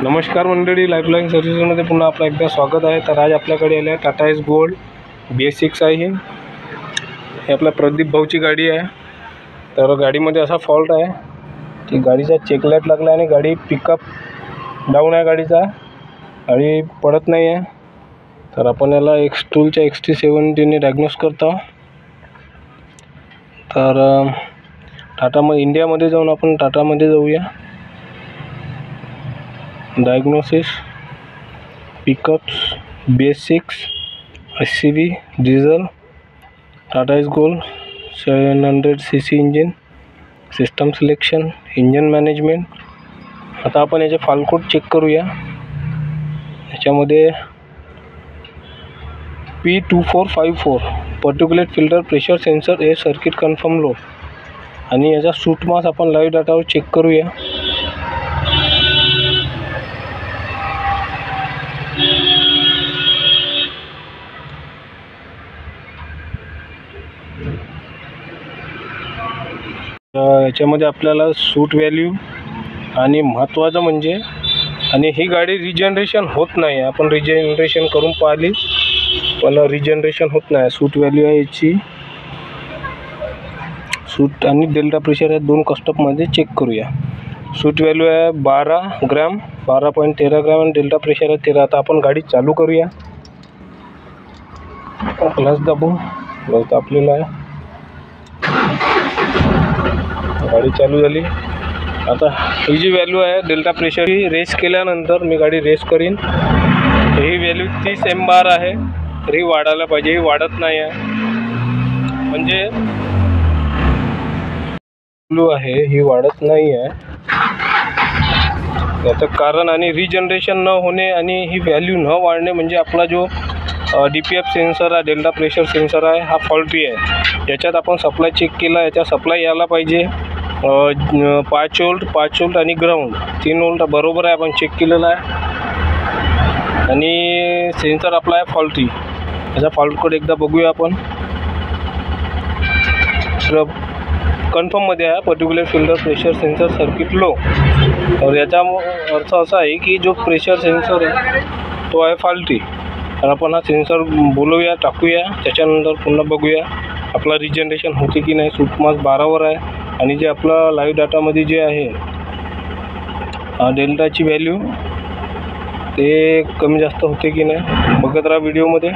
नमस्कार मंडळी, लाईफलाईन सर्व्हिसेसमध्ये पुन्हा आपलं एकदा स्वागत आहे। तर आज आपल्याकडे आले आहे टाटा एस गोल्ड BS6 आहे। हे आपल्या प्रदीप भाऊची गाडी आहे। तर गाडीमध्ये असा फॉल्ट आहे की गाडीचा चेक लाईट लागला आणि गाडी पिकअप डाऊन आहे, गाडीचा गाडी पडत नाही आहे। तर आपण याला एक्सटूलच्या XT70 ने डायग्नोस करतो। तर टाटामध्ये इंडियामध्ये जाऊन आपण टाटामध्ये जाऊया। Diagnosis pickups BS6 SCV diesel Tata S gold 700cc engine system selection engine management. आता आपण याचे फॉल्ट कोड चेक करूया। याच्यामध्ये P2454 पर्टिक्युलेट फिल्टर प्रेशर सेन्सर ए सर्किट कन्फर्म लो आणि याचा सूट मास आपण लाईव्ह डाटावर चेक करूया। याच्यामध्ये आपल्याला सूट व्हॅल्यू आणि महत्त्वाचं म्हणजे आणि ही गाडी रिजनरेशन होत नाही। आपण रिजनरेशन करून पाहिली पण रिजनरेशन होत नाही। सूट व्हॅल्यू आहे याची, सूट आणि डेल्टा प्रेशर या दोन कस्टममध्ये चेक करूया। सूट व्हॅल्यू आहे 12 ग्रॅम 12.13 ग्रॅम आणि डेल्टा प्रेशर आहे 13। आता आपण गाडी चालू करूया। क्लच दाबून बहुत आपल्याला आहे, गाडी चालू झाली। आता ही जी व्हॅल्यू आहे डेल्टा प्रेशर ही रेस केल्यानंतर मी गाडी रेस करीन। ही व्हॅल्यू 30 mbar आहे, तरी वाढायला पाहिजे, ही वाढत नाही आहे। म्हणजे व्हॅल्यू आहे ही वाढत नाही आहे, याचं कारण आणि रिजनरेशन न होणे आणि ही व्हॅल्यू न वाढणे म्हणजे आपला जो DPF सेन्सर आहे, डेल्टा प्रेशर सेन्सर आहे, हा फॉल्टी आहे। याच्यात आपण सप्लाय चेक केला, याचा सप्लाय यायला पाहिजे 5 वोल्ट आणि ग्राउंड 3 वोल्ट बरोबर आहे, आपण चेक केलेला आहे। आणि सेन्सर आपला आहे फॉल्टी। याचा फॉल्ट कोड एकदा बघूया आपण। कन्फर्ममध्ये आहे particular filter pressure sensor circuit low. और याचा अर्थ असा आहे की जो प्रेशर सेन्सर आहे तो आहे फॉल्टी। तर आपण हा सेन्सर बोलवूया, टाकूया, त्याच्यानंतर पुन्हा बघूया आपला रिजनरेशन होते की नाही। सूट मास 12 वर आहे आणि जे आपला लाईव्ह डाटामध्ये जे आहे डेल्टाची व्हॅल्यू ते कमी जास्त होते की नाही बघत राहा व्हिडिओमध्ये।